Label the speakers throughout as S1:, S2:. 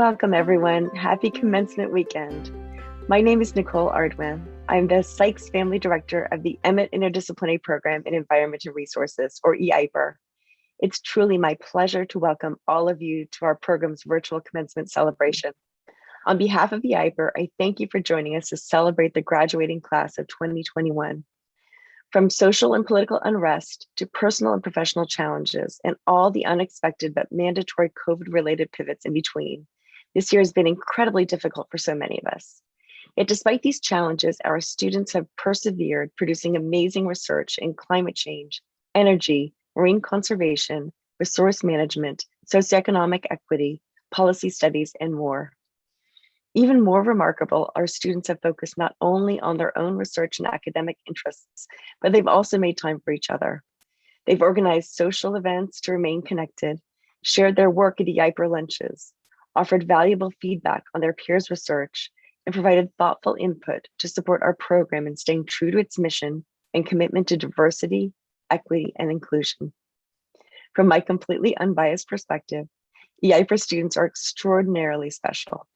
S1: Welcome everyone. Happy commencement weekend. My name is Nicole Ardman. I'm the Sykes Family Director of the Emmett Interdisciplinary Program in Environment and Resources, or E-IPER. It's truly my pleasure to welcome all of you to our program's virtual commencement celebration. On behalf of E-IPER, I thank you for joining us to celebrate the graduating class of 2021. From social and political unrest to personal and professional challenges and all the unexpected but mandatory COVID-related pivots in between, this year has been incredibly difficult for so many of us. Yet despite these challenges, our students have persevered, producing amazing research in climate change, energy, marine conservation, resource management, socioeconomic equity, policy studies, and more. Even more remarkable, our students have focused not only on their own research and academic interests, but they've also made time for each other. They've organized social events to remain connected, shared their work at E-IPER lunches, offered valuable feedback on their peers' research, and provided thoughtful input to support our program in staying true to its mission and commitment to diversity, equity, and inclusion. From my completely unbiased perspective, E-IPER students are extraordinarily special.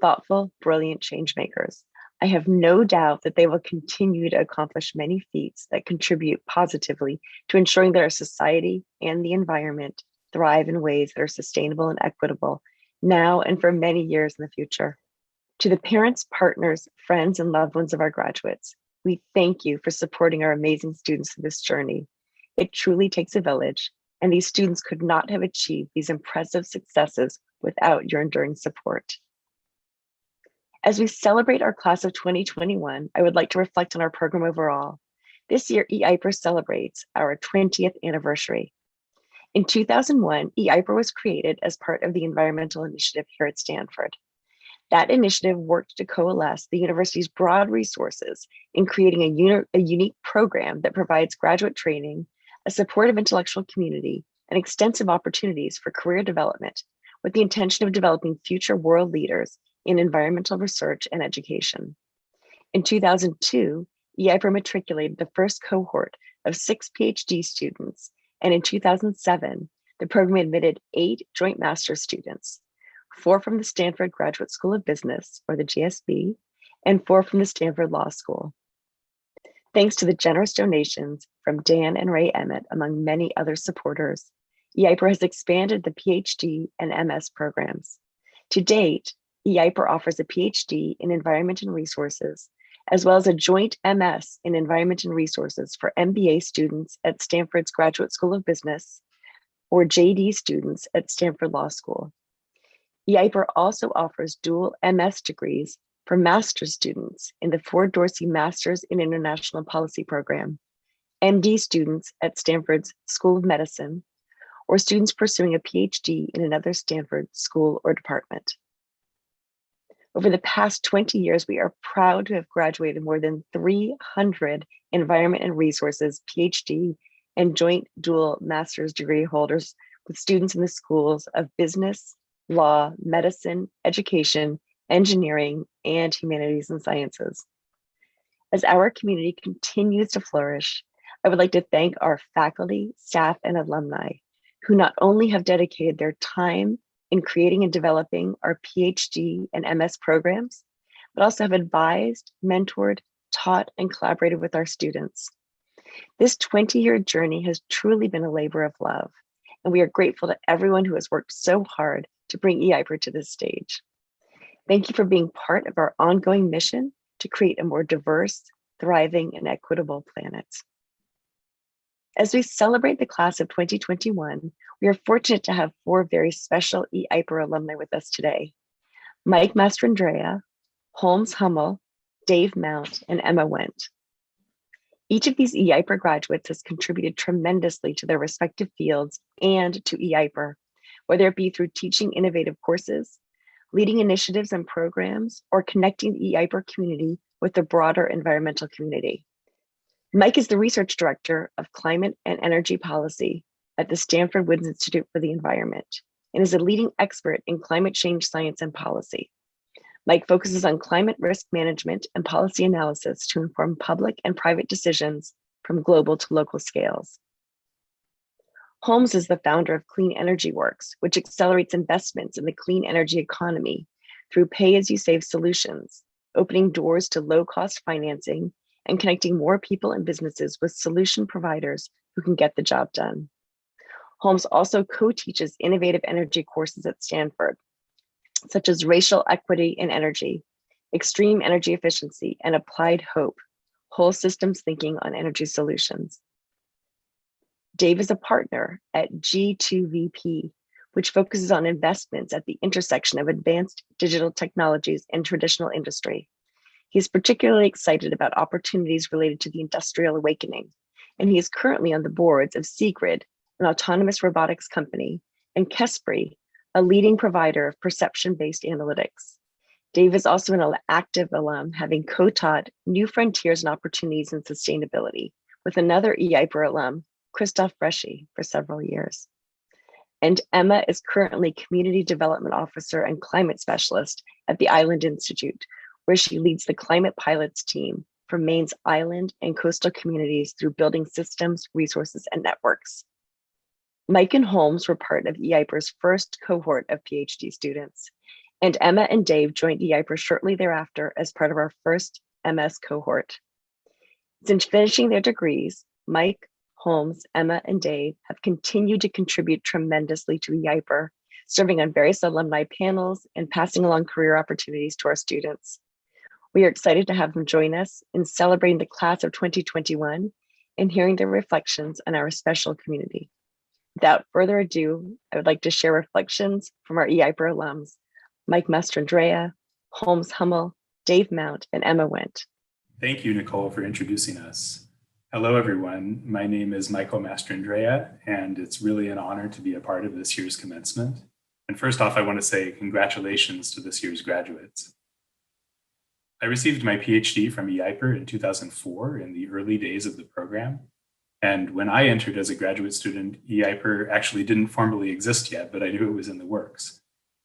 S1: Thoughtful, brilliant change makers. I have no doubt that they will continue to accomplish many feats that contribute positively to ensuring that our society and the environment thrive in ways that are sustainable and equitable now and for many years in the future. To the parents, partners, friends, and loved ones of our graduates, we thank you for supporting our amazing students through this journey. It truly takes a village, and these students could not have achieved these impressive successes without your enduring support. As we celebrate our class of 2021, I would like to reflect on our program overall. This year, E-IPER celebrates our 20th anniversary. In 2001, E-IPER was created as part of the Environmental Initiative here at Stanford. That initiative worked to coalesce the university's broad resources in creating a unique program that provides graduate training, a supportive intellectual community, and extensive opportunities for career development, with the intention of developing future world leaders in environmental research and education. In 2002, E-IPER matriculated the first cohort of 6 PhD students, and in 2007, the program admitted 8 joint master's students, 4 from the Stanford Graduate School of Business, or the GSB, and 4 from the Stanford Law School. Thanks to the generous donations from Dan and Ray Emmett, among many other supporters, E-IPER has expanded the PhD and MS programs. To date, E-IPER offers a PhD in Environment and Resources, as well as a joint MS in Environment and Resources for MBA students at Stanford's Graduate School of Business or JD students at Stanford Law School. E-IPER also offers dual MS degrees for master's students in the Ford Dorsey Masters in International Policy program, MD students at Stanford's School of Medicine, or students pursuing a PhD in another Stanford school or department. Over the past 20 years, we are proud to have graduated more than 300 Environment and Resources PhD and joint dual master's degree holders with students in the schools of business, law, medicine, education, engineering, and humanities and sciences. As our community continues to flourish, I would like to thank our faculty, staff, and alumni who not only have dedicated their time in creating and developing our PhD and MS programs, but also have advised, mentored, taught, and collaborated with our students. This 20-year journey has truly been a labor of love, and we are grateful to everyone who has worked so hard to bring E-IPER to this stage. Thank you for being part of our ongoing mission to create a more diverse, thriving, and equitable planet. As we celebrate the class of 2021, we are fortunate to have 4 very special E-IPER alumni with us today: Mike Mastrandrea, Holmes Hummel, Dave Mount, and Emma Wendt. Each of these E-IPER graduates has contributed tremendously to their respective fields and to E-IPER, whether it be through teaching innovative courses, leading initiatives and programs, or connecting the E-IPER community with the broader environmental community. Mike is the Research Director of Climate and Energy Policy at the Stanford Woods Institute for the Environment and is a leading expert in climate change science and policy. Mike focuses on climate risk management and policy analysis to inform public and private decisions from global to local scales. Holmes is the founder of Clean Energy Works, which accelerates investments in the clean energy economy through pay-as-you-save solutions, opening doors to low-cost financing and connecting more people and businesses with solution providers who can get the job done. Holmes also co-teaches innovative energy courses at Stanford, such as racial equity in energy, extreme energy efficiency, and applied hope, whole systems thinking on energy solutions. Dave is a partner at G2VP, which focuses on investments at the intersection of advanced digital technologies and traditional industry. He's particularly excited about opportunities related to the industrial awakening, and he is currently on the boards of Seegrid, an autonomous robotics company, and Kespri, a leading provider of perception-based analytics. Dave is also an active alum, having co-taught New Frontiers and Opportunities in Sustainability with another E-IPER alum, Christoph Bresci, for several years. And Emma is currently Community Development Officer and Climate Specialist at the Island Institute, where she leads the Climate Pilots team for Maine's island and coastal communities through building systems, resources, and networks. Mike and Holmes were part of E-IPER's first cohort of PhD students, and Emma and Dave joined E-IPER shortly thereafter as part of our first MS cohort. Since finishing their degrees, Mike, Holmes, Emma, and Dave have continued to contribute tremendously to E-IPER, serving on various alumni panels and passing along career opportunities to our students. We are excited to have them join us in celebrating the class of 2021 and hearing their reflections on our special community. Without further ado, I would like to share reflections from our E-IPER alums, Mike Mastrandrea, Holmes Hummel, Dave Mount, and Emma Wendt.
S2: Thank you, Nicole, for introducing us. Hello, everyone. My name is Michael Mastrandrea, and it's really an honor to be a part of this year's commencement. And first off, I want to say congratulations to this year's graduates. I received my PhD from E-IPER in 2004 in the early days of the program. And when I entered as a graduate student, E-IPER actually didn't formally exist yet, but I knew it was in the works.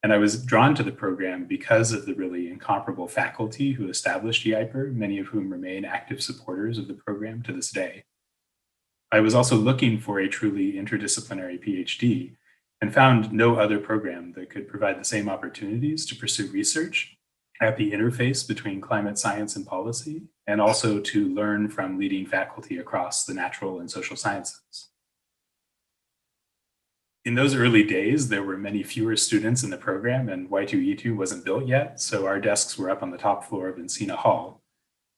S2: And I was drawn to the program because of the really incomparable faculty who established E-IPER, many of whom remain active supporters of the program to this day. I was also looking for a truly interdisciplinary PhD and found no other program that could provide the same opportunities to pursue research at the interface between climate science and policy, and also to learn from leading faculty across the natural and social sciences. In those early days, there were many fewer students in the program, and Y2E2 wasn't built yet, so our desks were up on the top floor of Encina Hall.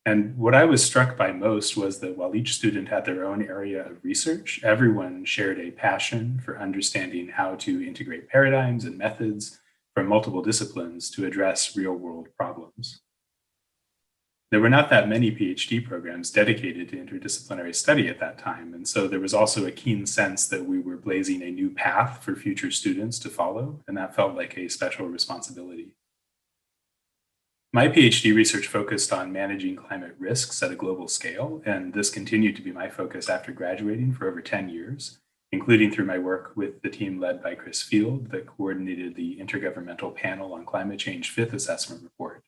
S2: And what I was struck by most was that while each student had their own area of research, everyone shared a passion for understanding how to integrate paradigms and methods from multiple disciplines to address real-world problems. There were not that many PhD programs dedicated to interdisciplinary study at that time, and so there was also a keen sense that we were blazing a new path for future students to follow, and that felt like a special responsibility. My PhD research focused on managing climate risks at a global scale, and this continued to be my focus after graduating for over 10 years, including through my work with the team led by Chris Field that coordinated the Intergovernmental Panel on Climate Change Fifth Assessment Report.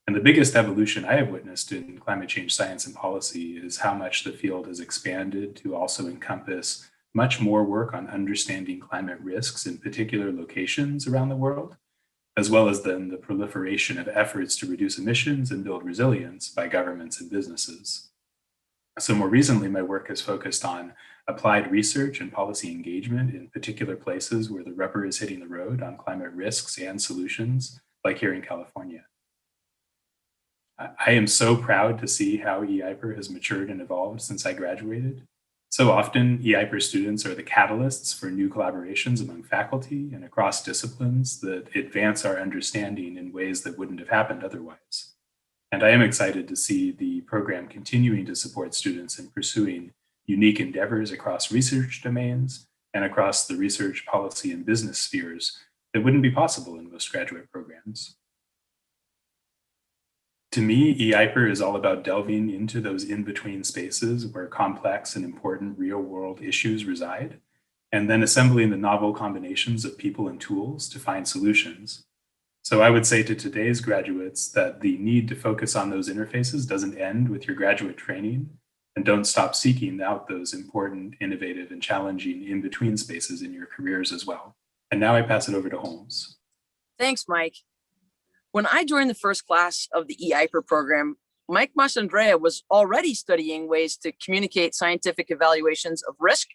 S2: And the biggest evolution I have witnessed in climate change science and policy is how much the field has expanded to also encompass much more work on understanding climate risks in particular locations around the world, as well as then the proliferation of efforts to reduce emissions and build resilience by governments and businesses. So more recently, my work has focused on applied research and policy engagement in particular places where the rubber is hitting the road on climate risks and solutions, like here in California. I am so proud to see how E-IPER has matured and evolved since I graduated. So often, E-IPER students are the catalysts for new collaborations among faculty and across disciplines that advance our understanding in ways that wouldn't have happened otherwise. And I am excited to see the program continuing to support students in pursuing unique endeavors across research domains and across the research, policy, and business spheres that wouldn't be possible in most graduate programs. To me, E-IPER is all about delving into those in-between spaces where complex and important real-world issues reside, and then assembling the novel combinations of people and tools to find solutions. So I would say to today's graduates that the need to focus on those interfaces doesn't end with your graduate training, and don't stop seeking out those important, innovative, and challenging in-between spaces in your careers as well. And now I pass it over to Holmes.
S3: Thanks, Mike. When I joined the first class of the E-IPER program, Mike Mastrandrea was already studying ways to communicate scientific evaluations of risk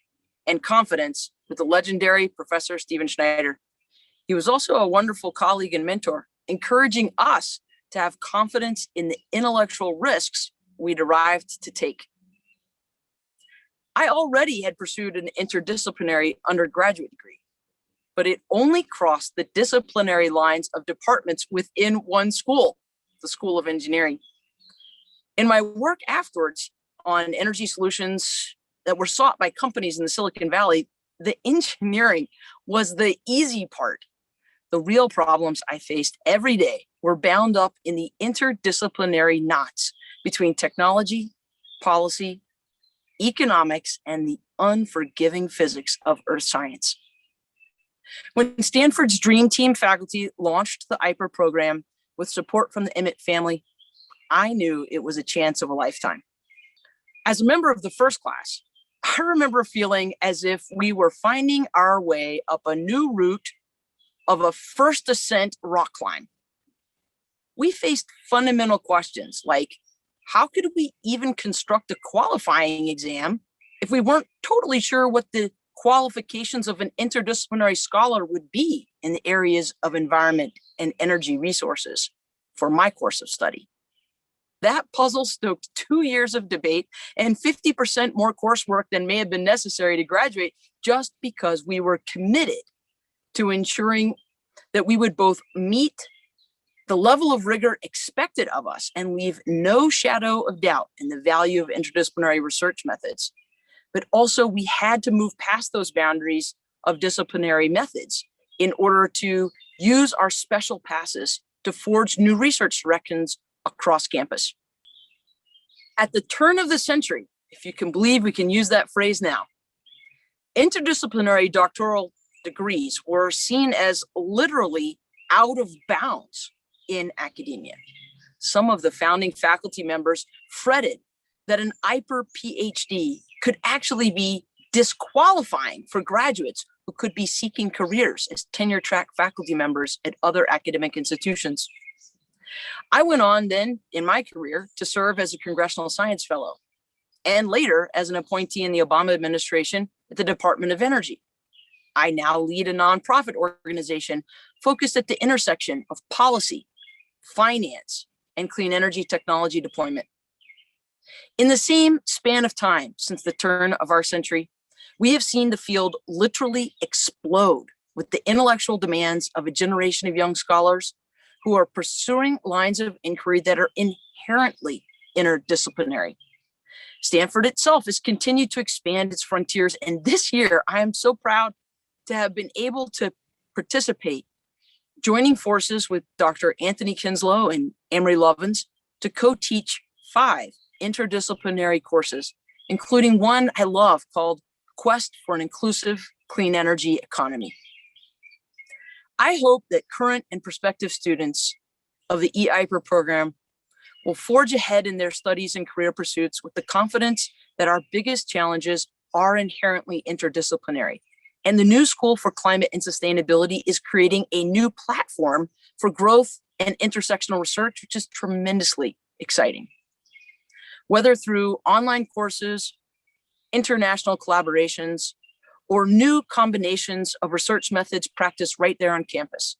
S3: and confidence with the legendary Professor Stephen Schneider. He was also a wonderful colleague and mentor, encouraging us to have confidence in the intellectual risks we'd arrived to take. I already had pursued an interdisciplinary undergraduate degree, but it only crossed the disciplinary lines of departments within one school, the School of Engineering. In my work afterwards on energy solutions that were sought by companies in the Silicon Valley, the engineering was the easy part. The real problems I faced every day were bound up in the interdisciplinary knots between technology, policy, economics, and the unforgiving physics of earth science. When Stanford's Dream Team faculty launched the E-IPER program with support from the Emmett family, I knew it was a chance of a lifetime. As a member of the first class, I remember feeling as if we were finding our way up a new route of a first ascent rock climb. We faced fundamental questions like, how could we even construct a qualifying exam if we weren't totally sure what the qualifications of an interdisciplinary scholar would be in the areas of environment and energy resources for my course of study? That puzzle stoked 2 years of debate and 50% more coursework than may have been necessary to graduate, just because we were committed to ensuring that we would both meet the level of rigor expected of us and leave no shadow of doubt in the value of interdisciplinary research methods. But also we had to move past those boundaries of disciplinary methods in order to use our special passes to forge new research directions across campus. At the turn of the century, if you can believe we can use that phrase now, interdisciplinary doctoral degrees were seen as literally out of bounds in academia. Some of the founding faculty members fretted that an E-IPER PhD could actually be disqualifying for graduates who could be seeking careers as tenure-track faculty members at other academic institutions. I went on then in my career to serve as a Congressional Science Fellow, and later as an appointee in the Obama administration at the Department of Energy. I now lead a nonprofit organization focused at the intersection of policy, finance, and clean energy technology deployment. In the same span of time since the turn of our century, we have seen the field literally explode with the intellectual demands of a generation of young scholars who are pursuing lines of inquiry that are inherently interdisciplinary. Stanford itself has continued to expand its frontiers, and this year I am so proud to have been able to participate, joining forces with Dr. Anthony Kinslow and Amory Lovins to co-teach 5 interdisciplinary courses, including one I love called Quest for an Inclusive Clean Energy Economy. I hope that current and prospective students of the E-IPER program will forge ahead in their studies and career pursuits with the confidence that our biggest challenges are inherently interdisciplinary. And the new School for Climate and Sustainability is creating a new platform for growth and intersectional research, which is tremendously exciting. Whether through online courses, international collaborations, or new combinations of research methods practiced right there on campus,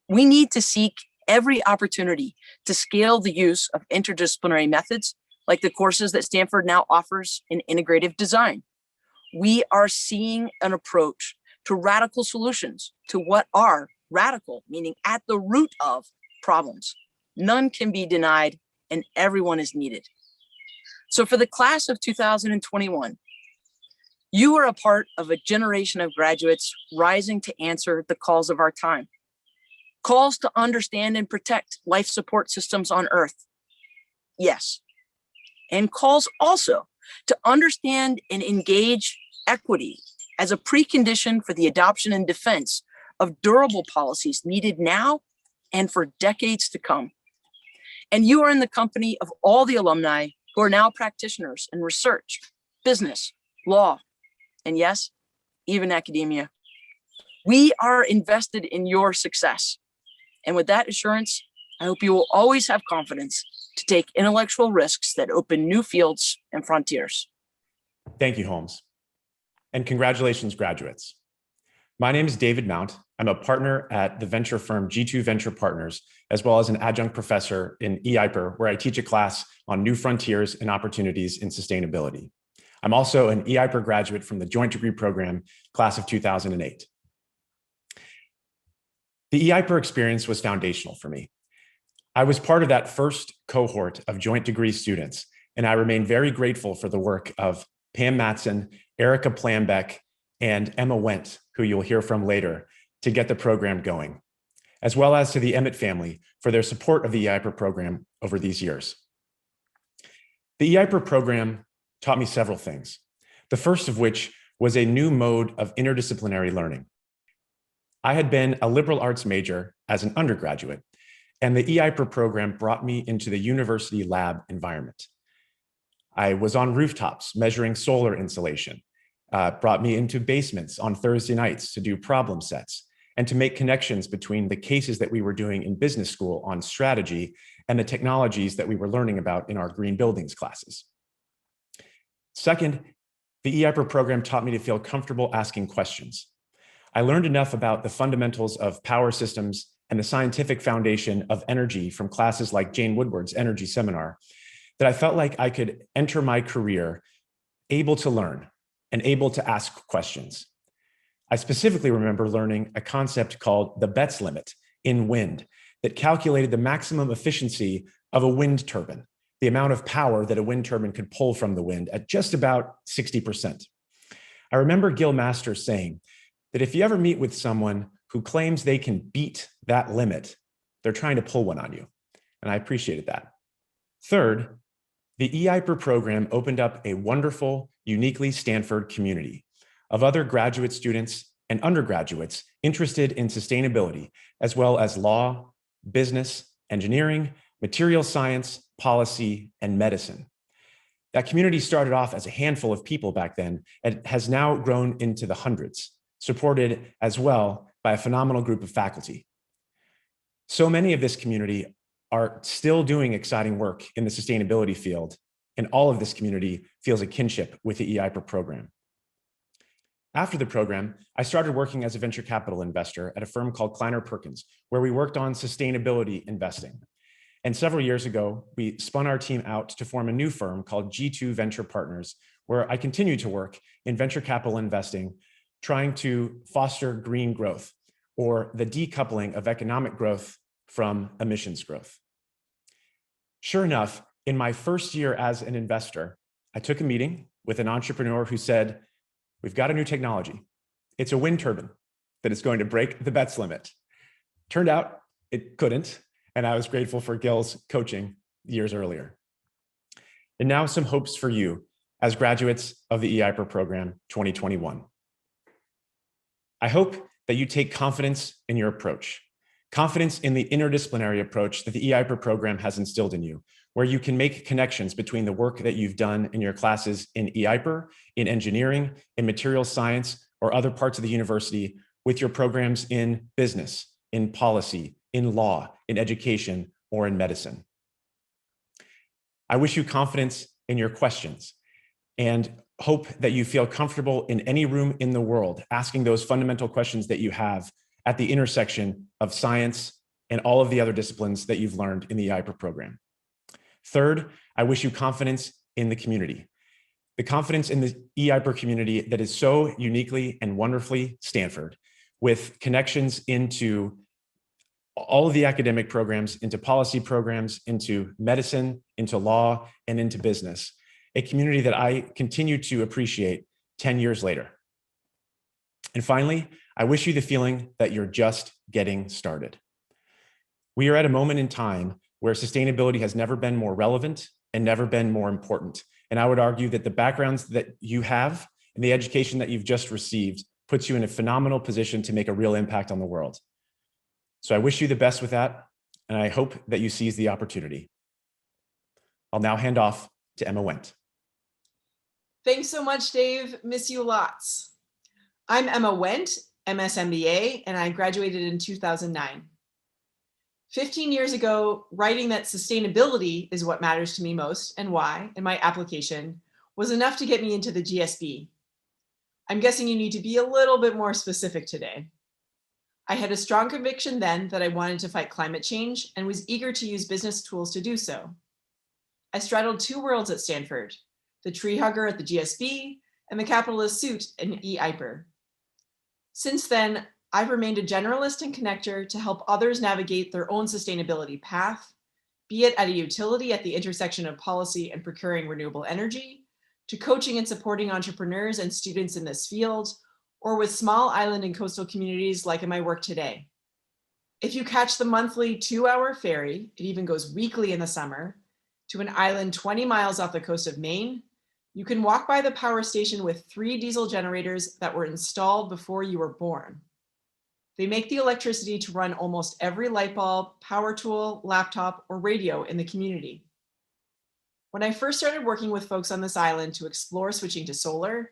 S3: we need to seek every opportunity to scale the use of interdisciplinary methods, like the courses that Stanford now offers in integrative design. We are seeing an approach to radical solutions to what are radical, meaning at the root of problems. None can be denied and everyone is needed. So for the class of 2021, you are a part of a generation of graduates rising to answer the calls of our time. Calls to understand and protect life support systems on Earth. Yes. And calls also to understand and engage equity as a precondition for the adoption and defense of durable policies needed now and for decades to come. And you are in the company of all the alumni who are now practitioners in research, business, law, and yes, even academia. We are invested in your success. And with that assurance, I hope you will always have confidence to take intellectual risks that open new fields and frontiers.
S4: Thank you, Holmes. And congratulations, graduates. My name is David Mount. I'm a partner at the venture firm G2 Venture Partners, as well as an adjunct professor in E-IPER, where I teach a class on new frontiers and opportunities in sustainability. I'm also an E-IPER graduate from the joint degree program, class of 2008. The E-IPER experience was foundational for me. I was part of that first cohort of joint degree students, and I remain very grateful for the work of Pam Matson, Erica Plambeck, and Emma Wendt, who you'll hear from later, to get the program going, as well as to the Emmett family for their support of the E-IPER program over these years. The E-IPER program taught me several things, the first of which was a new mode of interdisciplinary learning. I had been a liberal arts major as an undergraduate, and the E-IPER program brought me into the university lab environment. I was on rooftops measuring solar insolation, brought me into basements on Thursday nights to do problem sets and to make connections between the cases that we were doing in business school on strategy and the technologies that we were learning about in our green buildings classes. Second, the E-IPER program taught me to feel comfortable asking questions. I learned enough about the fundamentals of power systems and the scientific foundation of energy from classes like Jane Woodward's energy seminar that I felt like I could enter my career able to learn and able to ask questions. I specifically remember learning a concept called the Betz limit in wind that calculated the maximum efficiency of a wind turbine, the amount of power that a wind turbine could pull from the wind at just about 60%. I remember Gil Masters saying that if you ever meet with someone who claims they can beat that limit, they're trying to pull one on you. And I appreciated that. Third, the E-IPER program opened up a wonderful, uniquely Stanford community of other graduate students and undergraduates interested in sustainability, as well as law, business, engineering, material science, policy, and medicine. That community started off as a handful of people back then and has now grown into the hundreds, supported as well by a phenomenal group of faculty. So many of this community are still doing exciting work in the sustainability field, and all of this community feels a kinship with the E-IPER program. After the program, I started working as a venture capital investor at a firm called Kleiner Perkins, where we worked on sustainability investing. And several years ago, we spun our team out to form a new firm called G2 Venture Partners, where I continue to work in venture capital investing, trying to foster green growth, or the decoupling of economic growth from emissions growth. Sure enough, in my first year as an investor, I took a meeting with an entrepreneur who said, "We've got a new technology. It's a wind turbine that is going to break the Betz limit." Turned out it couldn't, and I was grateful for Gil's coaching years earlier. And now some hopes for you as graduates of the E-IPER program 2021. I hope that you take confidence in your approach, confidence in the interdisciplinary approach that the E-IPER program has instilled in you, where you can make connections between the work that you've done in your classes in E-IPER, in engineering, in material science, or other parts of the university with your programs in business, in policy, in law, in education, or in medicine. I wish you confidence in your questions and hope that you feel comfortable in any room in the world asking those fundamental questions that you have at the intersection of science and all of the other disciplines that you've learned in the E-IPER program. Third, I wish you confidence in the community, the confidence in the E-IPER community that is so uniquely and wonderfully Stanford, with connections into all of the academic programs, into policy programs, into medicine, into law, and into business, a community that I continue to appreciate 10 years later. And finally, I wish you the feeling that you're just getting started. We are at a moment in time where sustainability has never been more relevant and never been more important. And I would argue that the backgrounds that you have and the education that you've just received puts you in a phenomenal position to make a real impact on the world. So I wish you the best with that, and I hope that you seize the opportunity. I'll now hand off to Emma Wendt.
S5: Thanks so much, Dave. Miss you lots. I'm Emma Wendt, MS-MBA, and I graduated in 2009. 15 years ago, writing that sustainability is what matters to me most and why in my application was enough to get me into the GSB. I'm guessing you need to be a little bit more specific today. I had a strong conviction then that I wanted to fight climate change and was eager to use business tools to do so. I straddled two worlds at Stanford, the tree hugger at the GSB and the capitalist suit in E-IPER. Since then, I've remained a generalist and connector to help others navigate their own sustainability path, be it at a utility at the intersection of policy and procuring renewable energy, to coaching and supporting entrepreneurs and students in this field, or with small island and coastal communities like in my work today. If you catch the monthly 2-hour ferry, it even goes weekly in the summer, to an island 20 miles off the coast of Maine, you can walk by the power station with 3 diesel generators that were installed before you were born. They make the electricity to run almost every light bulb, power tool, laptop, or radio in the community. When I first started working with folks on this island to explore switching to solar,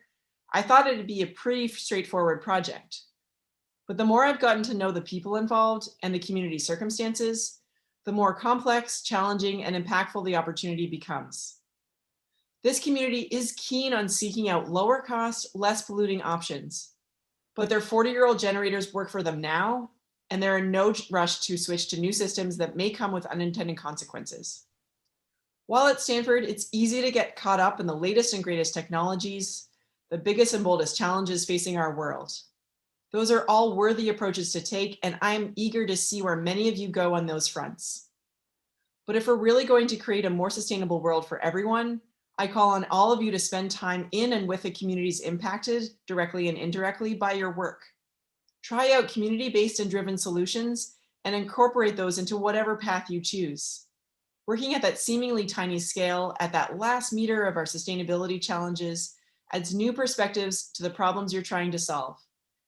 S5: I thought it'd be a pretty straightforward project. But the more I've gotten to know the people involved and the community circumstances, the more complex, challenging, and impactful the opportunity becomes. This community is keen on seeking out lower cost, less polluting options, but their 40-year-old generators work for them now, and they're in no rush to switch to new systems that may come with unintended consequences. While at Stanford, it's easy to get caught up in the latest and greatest technologies, the biggest and boldest challenges facing our world. Those are all worthy approaches to take, and I'm eager to see where many of you go on those fronts. But if we're really going to create a more sustainable world for everyone, I call on all of you to spend time in and with the communities impacted, directly and indirectly, by your work. Try out community-based and driven solutions and incorporate those into whatever path you choose. Working at that seemingly tiny scale, at that last meter of our sustainability challenges, adds new perspectives to the problems you're trying to solve.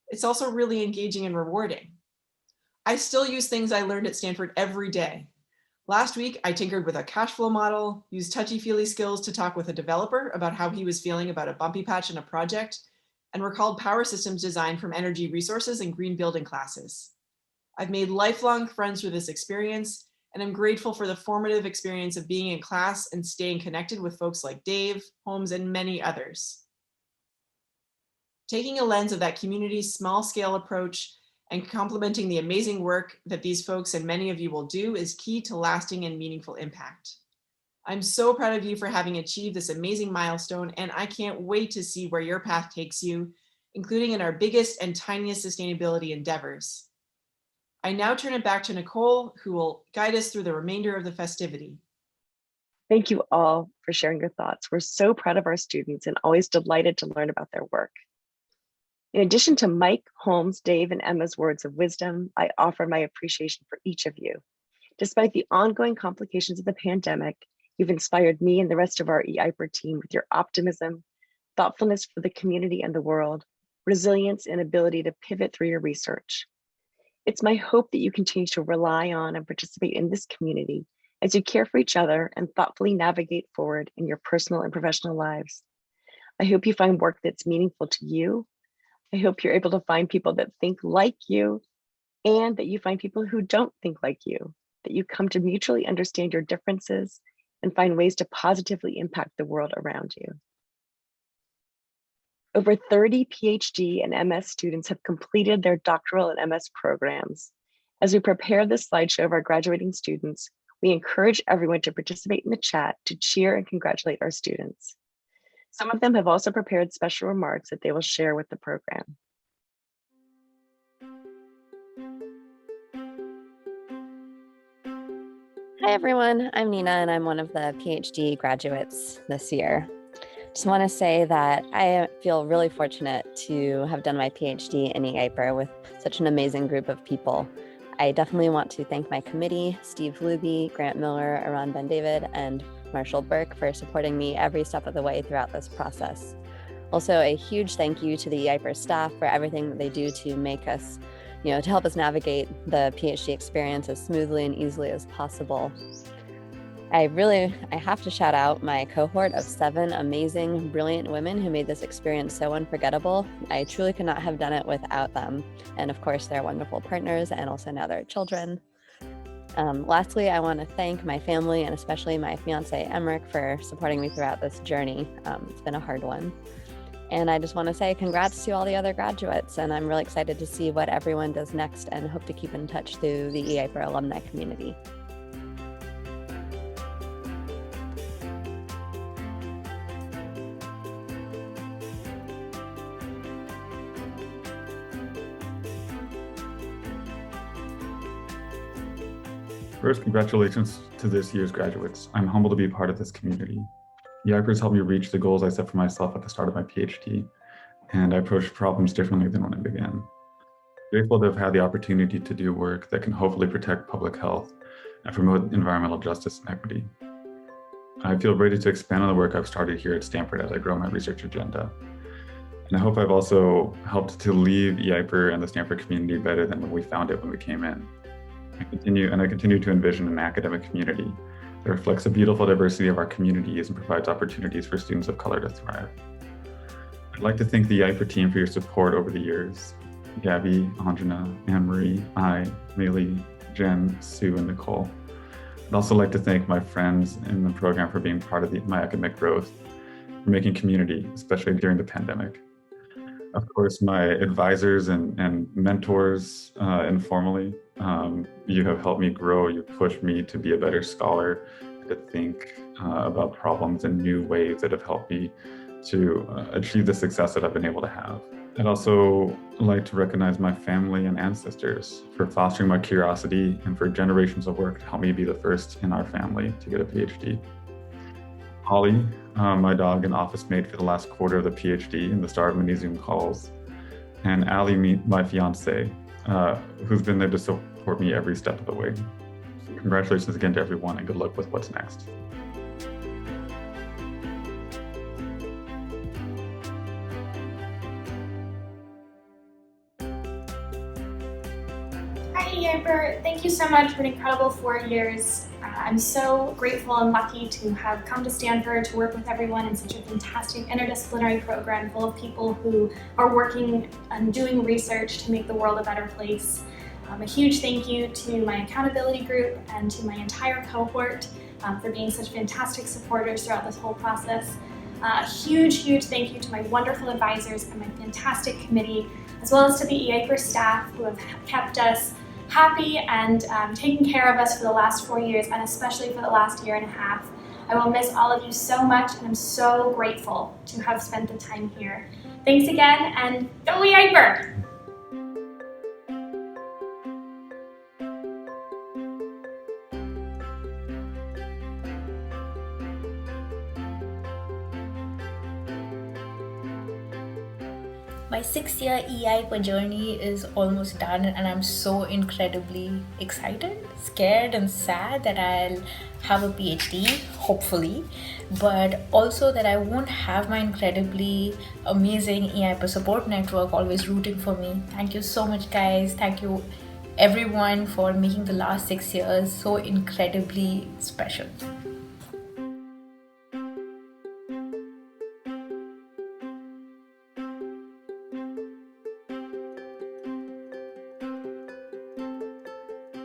S5: It's also really engaging and rewarding. I still use things I learned at Stanford every day. Last week, I tinkered with a cash flow model, used touchy-feely skills to talk with a developer about how he was feeling about a bumpy patch in a project, and recalled power systems design from energy resources and green building classes. I've made lifelong friends through this experience, and I'm grateful for the formative experience of being in class and staying connected with folks like Dave, Holmes, and many others. Taking a lens of that community's small-scale approach and complementing the amazing work that these folks and many of you will do is key to lasting and meaningful impact. I'm so proud of you for having achieved this amazing milestone, and I can't wait to see where your path takes you, including in our biggest and tiniest sustainability endeavors. I now turn it back to Nicole, who will guide us through the remainder of the festivity.
S1: Thank you all for sharing your thoughts. We're so proud of our students and always delighted to learn about their work. In addition to Mike, Holmes, Dave, and Emma's words of wisdom, I offer my appreciation for each of you. Despite the ongoing complications of the pandemic, you've inspired me and the rest of our E-IPER team with your optimism, thoughtfulness for the community and the world, resilience, and ability to pivot through your research. It's my hope that you continue to rely on and participate in this community as you care for each other and thoughtfully navigate forward in your personal and professional lives. I hope you find work that's meaningful to you. I hope you're able to find people that think like you, and that you find people who don't think like you, that you come to mutually understand your differences and find ways to positively impact the world around you. Over 30 PhD and MS students have completed their doctoral and MS programs. As we prepare this slideshow of our graduating students, we encourage everyone to participate in the chat to cheer and congratulate our students. Some of them have also prepared special remarks that they will share with the program.
S6: Hi everyone, I'm Nina and I'm one of the PhD graduates this year. Just want to say that I feel really fortunate to have done my PhD in E-IPER with such an amazing group of people. I definitely want to thank my committee, Steve Luby, Grant Miller, Aron Ben David, and Marshall Burke for supporting me every step of the way throughout this process. Also, a huge thank you to the E-IPER staff for everything that they do to make us, to help us navigate the PhD experience as smoothly and easily as possible. I have to shout out my cohort of 7 amazing, brilliant women who made this experience so unforgettable. I truly could not have done it without them. And of course, their wonderful partners and also now their children. Lastly, I want to thank my family and especially my fiance, Emmerich, for supporting me throughout this journey. It's been a hard one. And I just want to say congrats to all the other graduates. And I'm really excited to see what everyone does next and hope to keep in touch through the E-IPER alumni community.
S7: First, congratulations to this year's graduates. I'm humbled to be part of this community. E-IPER has helped me reach the goals I set for myself at the start of my PhD, and I approached problems differently than when I began. Grateful to have had the opportunity to do work that can hopefully protect public health and promote environmental justice and equity. I feel ready to expand on the work I've started here at Stanford as I grow my research agenda. And I hope I've also helped to leave E-IPER and the Stanford community better than when we found it when we came in. I continue to envision an academic community that reflects the beautiful diversity of our communities and provides opportunities for students of color to thrive. I'd like to thank the E-IPER team for your support over the years. Gabby, Anjana, Anne-Marie, Maile, Jen, Sue, and Nicole. I'd also like to thank my friends in the program for being part of my academic growth, for making community, especially during the pandemic. Of course, my advisors and mentors informally, you have helped me grow. You pushed me to be a better scholar, to think about problems in new ways that have helped me to achieve the success that I've been able to have. I'd also like to recognize my family and ancestors for fostering my curiosity and for generations of work to help me be the first in our family to get a PhD. Holly, my dog and office mate for the last quarter of the PhD and the start of magnesium calls, and Allie, my fiance, who's been there to support me every step of the way. Congratulations again to everyone and good luck with what's next.
S8: Hi, E-IPER. Thank you so much for an incredible 4 years. I'm so grateful and lucky to have come to Stanford to work with everyone in such a fantastic interdisciplinary program full of people who are working and doing research to make the world a better place. A huge thank you to my accountability group and to my entire cohort for being such fantastic supporters throughout this whole process. A huge thank you to my wonderful advisors and my fantastic committee, as well as to the E-IPER staff who have kept us happy and taken care of us for the last 4 years, and especially for the last year and a half. I will miss all of you so much, and I'm so grateful to have spent the time here. Thanks again, and go E-IPER!
S9: My 6-year E-IPER journey is almost done, and I'm so incredibly excited, scared and sad that I'll have a PhD, hopefully, but also that I won't have my incredibly amazing E-IPER support network always rooting for me. Thank you so much, guys. Thank you everyone for making the last 6 years so incredibly special.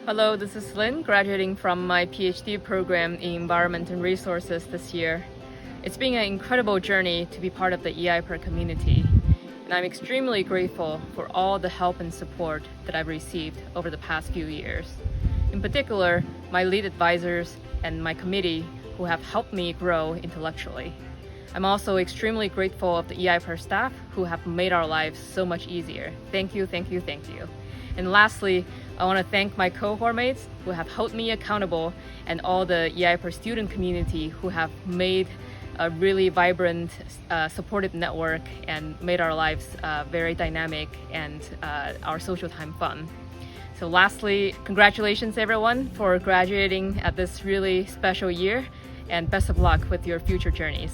S10: Hello, this is Lynn, graduating from my PhD program in Environment and Resources this year. It's been an incredible journey to be part of the E-IPER community, and I'm extremely grateful for all the help and support that I've received over the past few years. In particular, my lead advisors and my committee who have helped me grow intellectually. I'm also extremely grateful of the E-IPER staff who have made our lives so much easier. Thank you, thank you, thank you. And lastly, I want to thank my cohort mates who have held me accountable and all the E-IPER student community who have made a really vibrant, supportive network and made our lives very dynamic and our social time fun. So lastly, congratulations everyone for graduating at this really special year, and best of luck with your future journeys.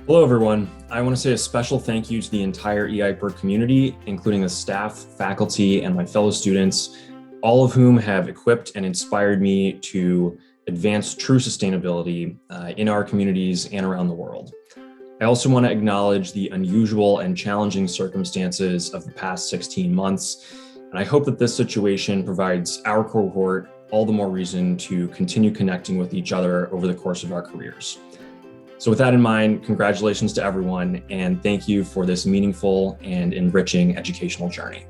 S11: Hello, everyone. I want to say a special thank you to the entire E-IPER community, including the staff, faculty, and my fellow students, all of whom have equipped and inspired me to advance true sustainability in our communities and around the world. I also want to acknowledge the unusual and challenging circumstances of the past 16 months, and I hope that this situation provides our cohort all the more reason to continue connecting with each other over the course of our careers. So with that in mind, congratulations to everyone, and thank you for this meaningful and enriching educational journey.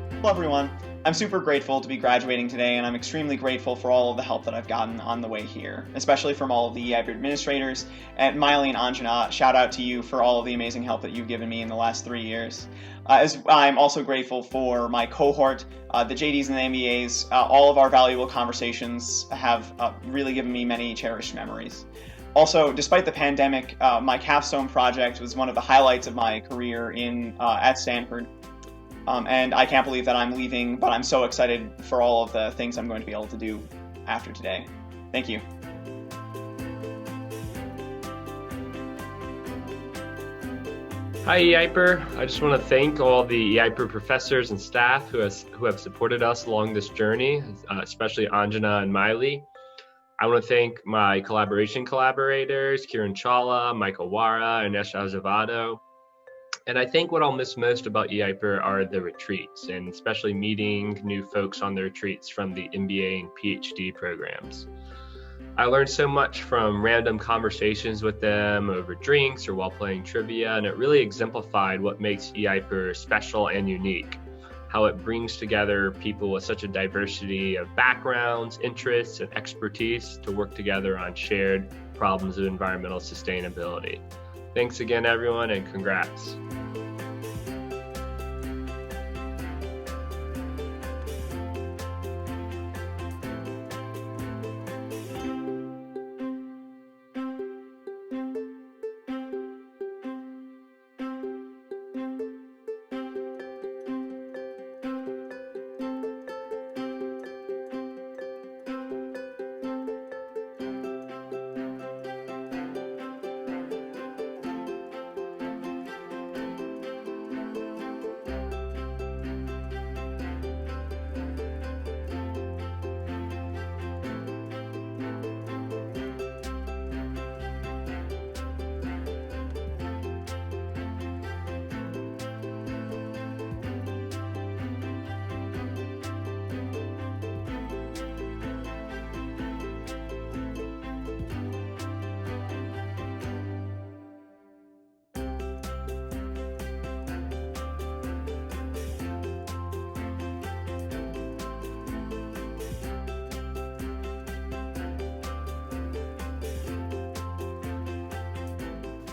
S12: Hello, everyone. I'm super grateful to be graduating today, and I'm extremely grateful for all of the help that I've gotten on the way here, especially from all of the E-IPER administrators. And Maile and Anjana, shout out to you for all of the amazing help that you've given me in the last 3 years. I'm also grateful for my cohort, the JDs and the MBAs. All of our valuable conversations have really given me many cherished memories. Also, despite the pandemic, my capstone project was one of the highlights of my career at Stanford. And I can't believe that I'm leaving, but I'm so excited for all of the things I'm going to be able to do after today. Thank you.
S13: Hi, E-IPER. I just want to thank all the E-IPER professors and staff who have supported us along this journey, especially Anjana and Maile. I want to thank my collaborators, Kiran Chawla, Michael Wara, and Esha Azavado. And I think what I'll miss most about E-IPER are the retreats, and especially meeting new folks on the retreats from the MBA and PhD programs. I learned so much from random conversations with them over drinks or while playing trivia, and it really exemplified what makes E-IPER special and unique, how it brings together people with such a diversity of backgrounds, interests, and expertise to work together on shared problems of environmental sustainability. Thanks again, everyone, and congrats.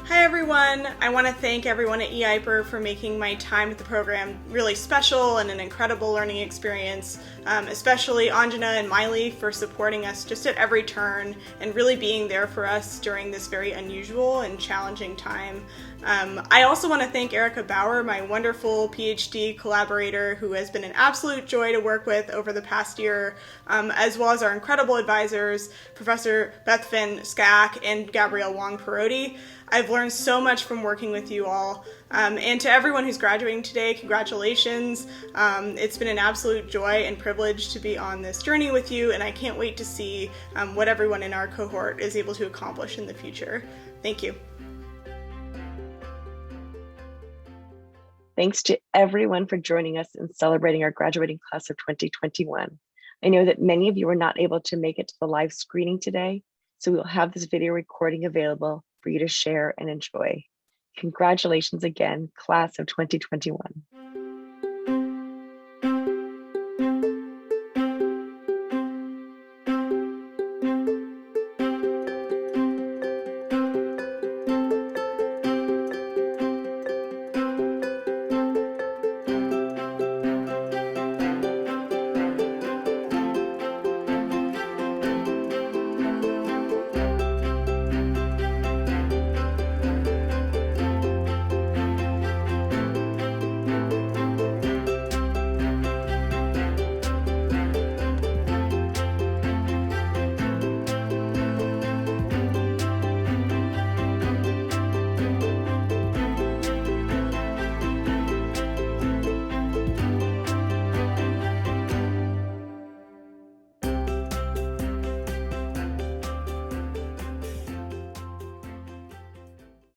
S14: Hi everyone, I want to thank everyone at E-IPER for making my time at the program really special and an incredible learning experience, especially Anjana and Maile for supporting us just at every turn and really being there for us during this very unusual and challenging time. I also want to thank Erica Bauer, my wonderful PhD collaborator who has been an absolute joy to work with over the past year, as well as our incredible advisors, Professor Beth Van Skak and Gabrielle Wong-Perotti. I've learned so much from working with you all. And to everyone who's graduating today, congratulations. It's been an absolute joy and privilege to be on this journey with you, and I can't wait to see what everyone in our cohort is able to accomplish in the future. Thank you.
S1: Thanks to everyone for joining us and celebrating our graduating class of 2021. I know that many of you were not able to make it to the live screening today, so we'll have this video recording available for you to share and enjoy. Congratulations again, class of 2021.